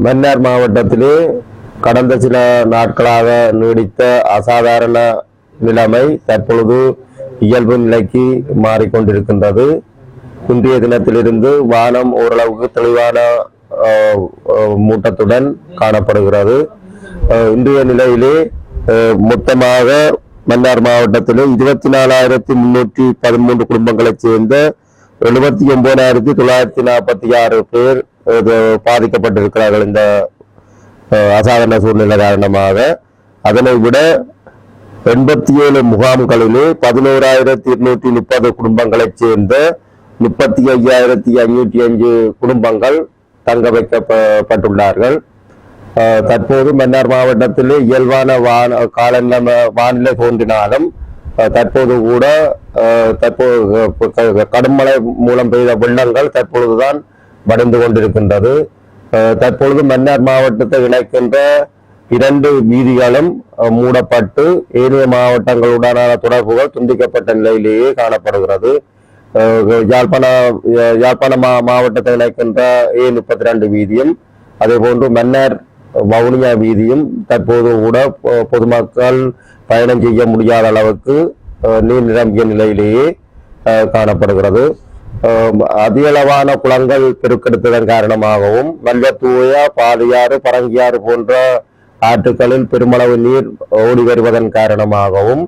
மன்னார் மாவட்டத்திலே கடந்த சில நாட்களாக நீடித்த அசாதாரண நிலைமை தற்பொழுது இயல்பு நிலைக்கு மாறிக்கொண்டிருக்கின்றது. இன்றைய தினத்திலிருந்து வானம் ஓரளவுக்கு தெளிவான மூட்டத்துடன் காணப்படுகிறது. இன்றைய நிலையிலே மொத்தமாக மன்னார் மாவட்டத்தில் 24,313 குடும்பங்களைச் சேர்ந்த 79,946 பேர் பாதிக்கப்பட்டிருக்கிறார்கள் இந்த அசாதாரண சூழ்நிலை காரணமாக. அதனை விட 87 முகாம்களிலே 11,230 குடும்பங்களைச் சேர்ந்த 35,505 குடும்பங்கள் தங்க வைக்கப்பட்டுள்ளார்கள். தற்போது மன்னார் மாவட்டத்திலே இயல்பான வானிலை தோன்றினாலும் தற்போது கூட கடும் மழை மூலம் பெய்த வெள்ளங்கள் தற்பொழுதுதான் வடிந்து கொண்டிருக்கின்றது. தற்பொழுது மன்னார் மாவட்டத்தை இணைக்கின்ற 2 வீதிகளும் மூடப்பட்டு ஏனைய மாவட்டங்களுடனான தொடர்புகள் துண்டிக்கப்பட்ட நிலையிலேயே காணப்படுகிறது. யாழ்ப்பாண மாவட்டத்தை இணைக்கின்ற A32 வீதியும் அதே போன்று மன்னார் வவுனியா வீதியும் தற்போது கூட பொதுமக்கள் பயணம் செய்ய முடியாத அளவுக்கு நீர் நிரம்பிய நிலையிலேயே காணப்படுகிறது. அதிகளவான குளங்கள் பெருக்கெடுத்ததன் காரணமாகவும் மல்லத்தூயா, பாதையாறு, பரங்கியாறு போன்ற ஆற்றுக்களில் பெருமளவு நீர் ஓடி வருவதன் காரணமாகவும்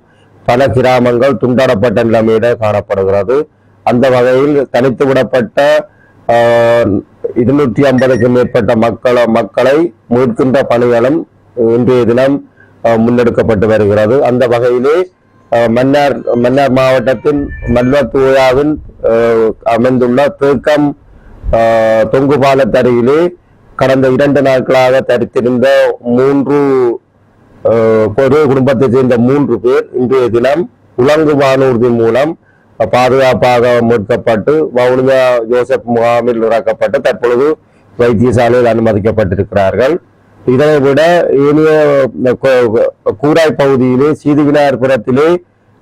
பல கிராமங்கள் துண்டாடப்பட்ட நிலைமையில காணப்படுகிறது. அந்த வகையில் தனித்து விடப்பட்ட 250க்கும் மேற்பட்ட மக்களை மீட்கின்ற பணிகளும் இன்றைய தினம் முன்னெடுக்கப்பட்டு வருகிறது. அந்த வகையிலே மன்னார் மாவட்டத்தின் மல்லத்தூயாவில் அமைந்துள்ள தேக்கம் தொங்கு பாலத்தருகிலே கடந்த 2 நாட்களாக தரித்திருந்த ஒரே குடும்பத்தைச் சேர்ந்த 3 பேர் இன்றைய தினம் உலங்கு வானூர்தி மூலம் பாதுகாப்பாக மீட்கப்பட்டு வவுனியா ஜோசப் முகாமில் இறக்கப்பட்டு தற்பொழுது வைத்தியசாலையில் அனுமதிக்கப்பட்டிருக்கிறார்கள். இதனை விட ஏனைய கூராய் பகுதியிலே சீதிவிநாயகபுரத்திலே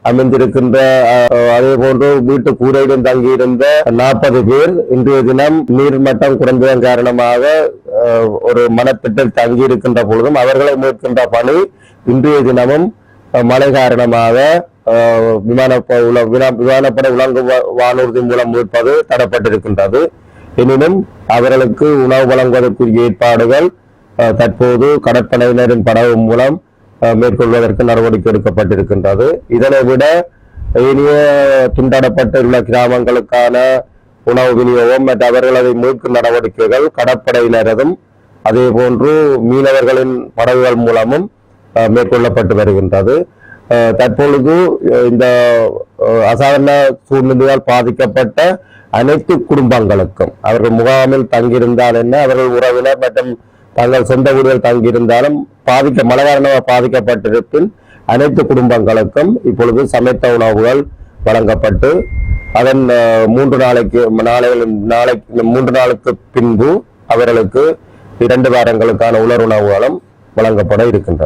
அமைந்திருக்கின்ற அதே போன்று வீட்டு கூரையிலும் தங்கியிருந்த 40 பேர் இன்றைய தினம் நீர்மட்டம் குறைந்ததன் காரணமாக ஒரு மனத்திட்டில் தங்கியிருக்கின்ற பொழுதும் அவர்களை மீட்கின்ற பணி இன்றைய தினமும் மழை காரணமாக விமானப்பட உலங்கு வானூர்தி மூலம் மீட்பது தடப்பட்டிருக்கின்றது. எனினும் அவர்களுக்கு உணவு வழங்குவதற்குரிய ஏற்பாடுகள் தற்போது கடற்படையினரின் படகு மூலம் மேற்கொள்வதற்கு நடவடிக்கை எடுக்கப்பட்டிருக்கின்றது. இதனை விட இனிய துண்டாடப்பட்டுள்ள கிராமங்களுக்கான உணவு விநியோகம் மற்றும் அவர்களது மீட்கும் நடவடிக்கைகள் கடற்படையினரதும் அதே போன்று மீனவர்களின் படகுகள் மூலமும் மேற்கொள்ளப்பட்டு வருகின்றது. தற்பொழுது இந்த அசாதாரண சூழ்நிலையால் பாதிக்கப்பட்ட அனைத்து குடும்பங்களுக்கும் அவர்கள் முகாமில் தங்கியிருந்தால் என்ன, அவர்கள் உறவினர் மற்றும் தங்கள் சொந்த வீடுகள் தங்கியிருந்தாலும் மழை காரணமாக பாதிக்கப்பட்டிருப்பின் அனைத்து குடும்பங்களுக்கும் இப்பொழுது சமைத்த உணவுகள் வழங்கப்பட்டு அதன் 3 நாளுக்கு பின்பு அவர்களுக்கு 2 வாரங்களுக்கான உலர் உணவுகளும் வழங்கப்பட இருக்கின்றது.